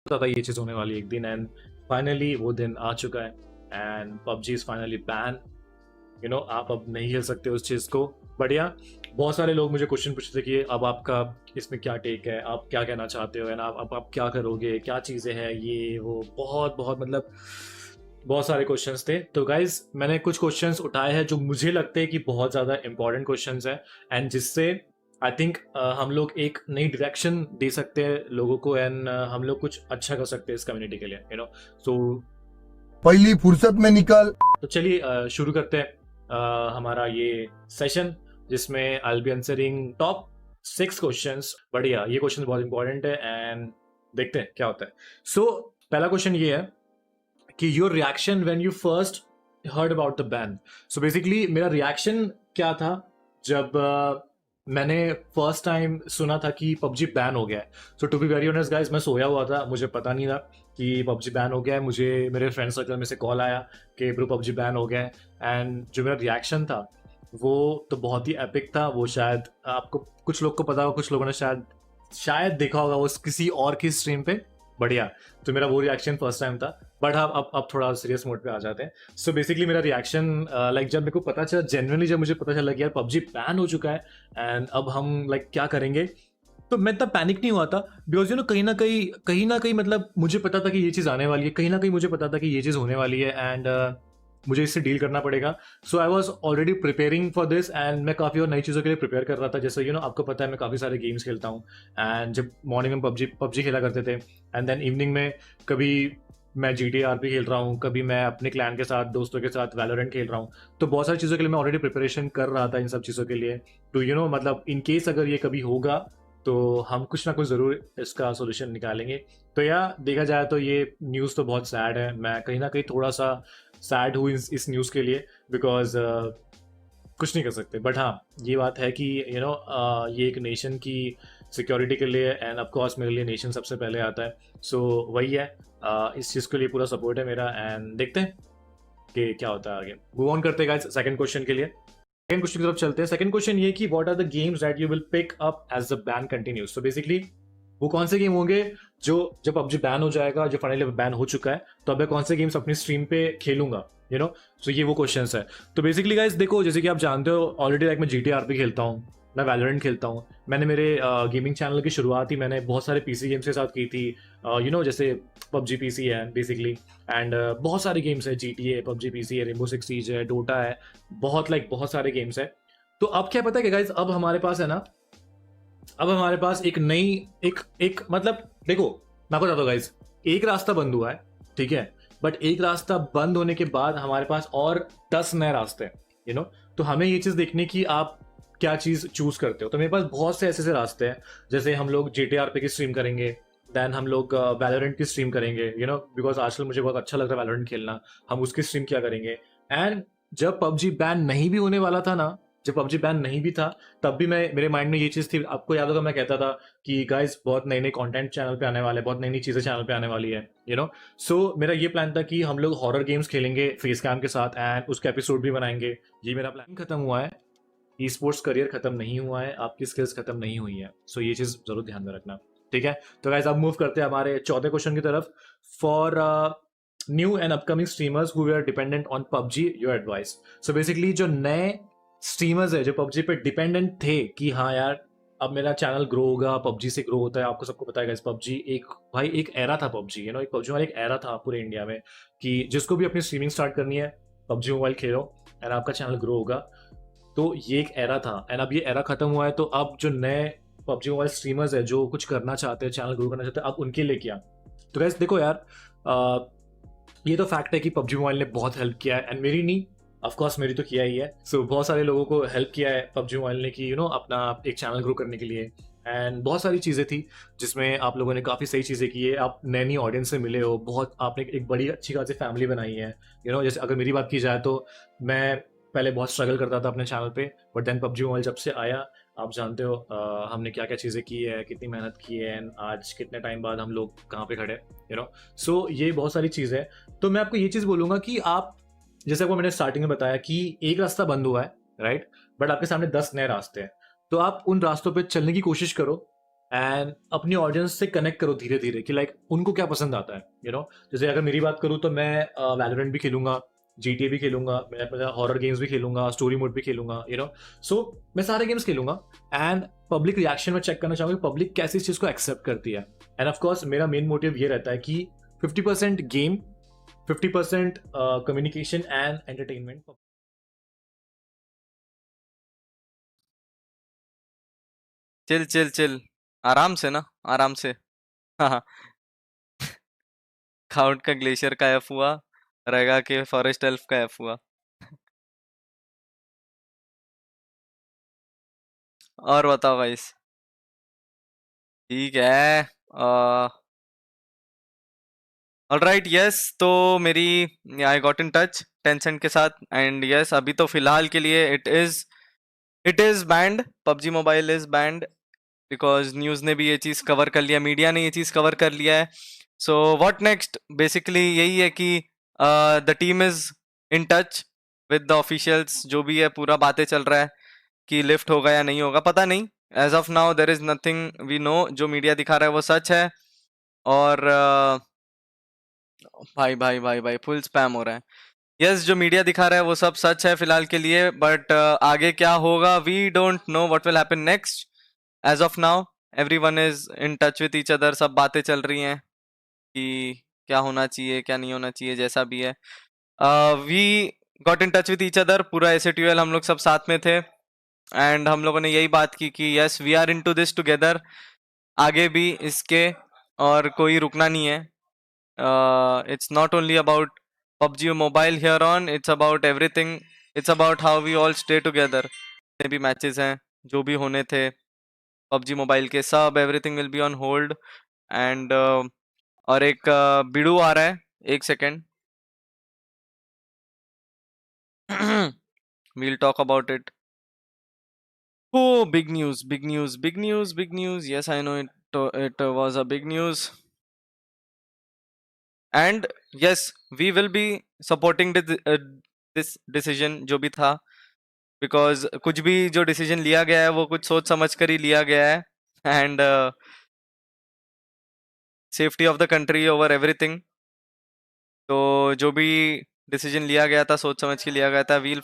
पता था ये चीज़ होने वाली है एक दिन, एंड फाइनली वो दिन आ चुका है and PUBG is finally ban. आप अब नहीं खेल सकते उस चीज़ को। बढ़िया। बहुत सारे लोग मुझे क्वेश्चन पूछते थे कि अब आपका इसमें क्या टेक है, आप क्या कहना चाहते हो, एंड आप क्या करोगे, क्या चीज़ें हैं, ये वो बहुत बहुत मतलब बहुत सारे क्वेश्चंस थे। तो गाइज मैंने कुछ क्वेश्चंस उठाए हैं जो मुझे लगते हैं कि बहुत ज़्यादा इंपॉर्टेंट क्वेश्चंस हैं, एंड जिससे आई थिंक हम लोग एक नई डायरेक्शन दे सकते हैं लोगों को, एंड हम लोग कुछ अच्छा कर सकते हैं इस कम्युनिटी के लिए, सो पहली फुर्सत में निकल। तो चलिए शुरू करते हैं हमारा ये सेशन, जिसमें I will be answering top 6 questions. बढ़िया, ये क्वेश्चन बहुत इंपॉर्टेंट है एंड देखते हैं क्या होता है। सो पहला क्वेश्चन ये है कि your reaction when you first heard about the ban. So basically मेरा रिएक्शन क्या था जब मैंने फर्स्ट टाइम सुना था कि पबजी बैन हो गया है। So to be very honest guys, मैं सोया हुआ था, मुझे पता नहीं था कि पबजी बैन हो गया है। मुझे मेरे फ्रेंड सर्कल में से कॉल आया कि ब्रो पबजी बैन हो गया है, एंड जो मेरा रिएक्शन था वो तो बहुत ही एपिक था। वो शायद आपको कुछ लोग को पता होगा, कुछ लोगों ने शायद शायद देखा होगा वो किसी और की स्ट्रीम पे। बढ़िया। तो मेरा वो रिएक्शन फर्स्ट टाइम था। बट अब थोड़ा सीरियस मोड पे आ जाते हैं। सो बेसिकली मेरा रिएक्शन लाइक जब मेरे को पता चला, जेन्युइनली जब मुझे पता चला कि यार पबजी बैन हो चुका है एंड अब हम लाइक क्या करेंगे, तो मैं इतना पैनिक नहीं हुआ था। बिकॉज कहीं ना कहीं मतलब मुझे पता था कि ये चीज़ आने वाली है, कहीं ना कहीं मुझे पता था कि ये चीज़ होने वाली है, एंड मुझे इससे डील करना पड़ेगा। So I was already preparing for this, and मैं काफ़ी और नई चीज़ों के लिए प्रिपेयर कर रहा था। जैसे आपको पता है मैं काफ़ी सारे गेम्स खेलता हूँ, एंड जब मॉर्निंग में पबजी खेला करते थे, एंड देन इवनिंग में कभी मैं GTA RP खेल रहा हूँ, कभी मैं अपने क्लैन के साथ दोस्तों के साथ वैलोरेंट खेल रहा हूँ। तो बहुत सारी चीज़ों के लिए मैं ऑलरेडी प्रिपरेशन कर रहा था इन सब चीज़ों के लिए। तो मतलब इन केस अगर ये कभी होगा तो हम कुछ ना कुछ ज़रूर इसका सोल्यूशन निकालेंगे। तो देखा जाए तो ये न्यूज़ तो बहुत सैड है। मैं कहीं ना कहीं थोड़ा सा सैड हूँ इस न्यूज़ के लिए, बिकॉज कुछ नहीं कर सकते। बट हाँ, ये बात है कि ये एक नेशन की सिक्योरिटी के लिए, एंड ऑफ कोर्स मेरे लिए नेशन सबसे पहले आता है। सो वही है, इस चीज़ के लिए पूरा सपोर्ट है मेरा, एंड देखते हैं कि क्या होता है आगे। मूव ऑन करते हैं गाइस सेकंड क्वेश्चन के लिए। सेकंड क्वेश्चन की तरफ चलते हैं। सेकंड क्वेश्चन ये कि what are the games that you will pick up as the ban continues. So basically वो कौन से गेम होंगे जो जब पबजी बैन हो जाएगा, जो फाइनली बैन हो चुका है, तो अब मैं कौन से गेम्स अपनी स्ट्रीम पे खेलूंगा, सो ये वो क्वेश्चंस है। तो बेसिकली गाइस देखो, जैसे कि आप जानते हो ऑलरेडी, लाइक मैं GTA RP खेलता हूँ, मैं वैलोरेंट खेलता हूँ। मैंने मेरे गेमिंग चैनल की शुरुआत ही मैंने बहुत सारे PC गेम्स के साथ की थी। जैसे पबजी PC है बेसिकली, एंड बहुत सारे गेम्स है, GTA, पबजी PC है, रेनबो सिक्स सीज है, डोटा है, बहुत सारे गेम्स है। तो अब क्या पता है कि गाइस, अब हमारे पास है ना, अब हमारे पास एक नई एक मतलब देखो, मैं आपको बताता हूँ गाइस, एक रास्ता बंद हुआ है, ठीक है, बट एक रास्ता बंद होने के बाद हमारे पास और 10 नए रास्ते हैं, तो हमें ये चीज देखनी कि आप क्या चीज चूज करते हो। तो मेरे पास बहुत से ऐसे रास्ते हैं, जैसे हम लोग GTA RP की स्ट्रीम करेंगे, देन हम लोग वैलोरेंट की स्ट्रीम करेंगे, बिकॉज आजकल मुझे बहुत अच्छा लग रहा है वैलोरेंट खेलना, हम उसकी स्ट्रीम क्या करेंगे। एंड जब पबजी बैन नहीं भी होने वाला था ना, जब पबजी बैन नहीं भी था, तब भी मेरे माइंड में ये चीज थी, आपको याद होगा मैं कहता था कि गाइस बहुत नई नई कंटेंट चैनल पे आने वाले, बहुत नई नई चीजें चैनल पे आने वाली है, सो मेरा ये प्लान था कि हम लोग हॉरर गेम्स खेलेंगे फेस कैम के साथ, एंड उसका एपिसोड भी बनाएंगे। ये मेरा प्लान खत्म हुआ है, ई स्पोर्ट्स करियर खत्म नहीं हुआ है, आपकी स्किल्स खत्म नहीं हुई है। सो ये चीज जरूर ध्यान में रखना, ठीक है। तो गाइस अब मूव करते हैं हमारे चौथे क्वेश्चन की तरफ। For new and upcoming streamers who are dependent on PUBG, your advice. So basically जो नए स्ट्रीमर्स है जो पबजी पे डिपेंडेंट थे कि हाँ यार अब मेरा चैनल ग्रो होगा, पबजी से ग्रो होता है, आपको सबको पता है गाइस, पबजी एक एरा था पबजी, एक पबजी वाला एक एरा था पूरे इंडिया में, कि जिसको भी अपनी स्ट्रीमिंग स्टार्ट करनी है, पबजी मोबाइल खेलो एंड आपका चैनल ग्रो होगा। तो ये एक एरा था, एंड अब ये एरा खत्म हुआ है। तो अब जो नए पबजी मोबाइल स्ट्रीमर्स है जो कुछ करना चाहते हैं, चैनल ग्रो करना चाहते हैं, अब उनके लिए क्या। तो गाइस देखो यार, ये तो फैक्ट है कि पबजी मोबाइल ने बहुत हेल्प किया है, एंड मेरी नहीं, ऑफ कोर्स मेरी तो किया ही है। सो बहुत सारे लोगों को हेल्प किया है पबजी मोबाइल ने कि अपना एक चैनल ग्रो करने के लिए, एंड बहुत सारी चीज़ें थी जिसमें आप लोगों ने काफ़ी सही चीज़ें की है, आप नई नई ऑडियंस से मिले हो, बहुत आपने एक बड़ी अच्छी खासी फैमिली बनाई है। जैसे अगर मेरी बात की जाए तो मैं पहले बहुत स्ट्रगल करता था अपने चैनल पे, बट देन पबजी मोबाइल जब से आया, आप जानते हो हमने क्या क्या चीज़ें की है, कितनी मेहनत की है, एंड आज कितने टाइम बाद हम लोग कहाँ पे खड़े, सो ये बहुत सारी चीज़ है। तो मैं आपको ये चीज़ बोलूँगा कि आप, जैसे आपको मैंने स्टार्टिंग में बताया कि एक रास्ता बंद हुआ है, राइट, बट आपके सामने 10 नए रास्ते हैं, तो आप उन रास्तों पे चलने की कोशिश करो, एंड अपनी ऑडियंस से कनेक्ट करो धीरे धीरे कि लाइक उनको क्या पसंद आता है, जैसे अगर मेरी बात करूँ तो मैं वैलोरेंट भी खेलूंगा, GTA भी खेलूंगा, मैं हॉरर गेम्स भी खेलूंगा, स्टोरी मोड भी खेलूंगा, सो मैं सारे गेम्स खेलूंगा। एंड पब्लिक रिएक्शन में चेक करना चाहूंगा पब्लिक कैसे इस चीज को एक्सेप्ट करती है। एंड ऑफ कोर्स मेरा मेन मोटिव ये रहता है कि 50% game, 50% communication and entertainment. Chill chill chill, आराम से ना, आराम से। हाँ, काउंट का ग्लेशियर का एफ हुआ, रेगा के फॉरेस्ट एल्फ का एफ हुआ। और बताओ गाइस। ठीक है। ऑलराइट, यस, तो मेरी I got in touch Tencent के साथ, एंड यस, अभी तो फिलहाल के लिए it is band, PUBG mobile is band, because news ने भी ये चीज़ कवर कर लिया, मीडिया ने ये चीज़ कवर कर लिया है। सो व्हाट नेक्स्ट, बेसिकली यही है कि the team is in touch with the officials, जो भी है पूरा बातें चल रहा है कि लिफ्ट होगा या नहीं होगा, पता नहीं। As of now there is nothing we know, जो मीडिया दिखा रहा है वो सच है। और भाई भाई भाई भाई फुल स्पैम हो रहा है। यस, जो मीडिया दिखा रहा है वो सब सच है फिलहाल के लिए, बट आगे क्या होगा we don't know what will happen next. As of now everyone is in touch with each other, सब बातें चल रही हैं कि क्या होना चाहिए क्या नहीं होना चाहिए, जैसा भी है। We got in touch with each other, पूरा एसएटीएल हम लोग सब साथ में थे, एंड हम लोगों ने यही बात की कि yes we are into this together, आगे भी इसके, और कोई रुकना नहीं है। it's not only about PUBG Mobile here on, it's about everything, it's about how we all stay together। जितने भी मैचेस हैं जो भी होने थे PUBG Mobile के, सब everything will be on hold, and और एक बिडू आ रहा है, एक second. we'll talk about it। Oh, big news, big news, big news, big news, yes I know it was a big news, and yes we will be supporting this decision जो भी था, because कुछ भी जो decision लिया गया है वो कुछ सोच समझ कर ही लिया गया है, and safety of the country over everything. तो जो भी डिसीजन लिया गया था सोच समझ के लिया गया था, वील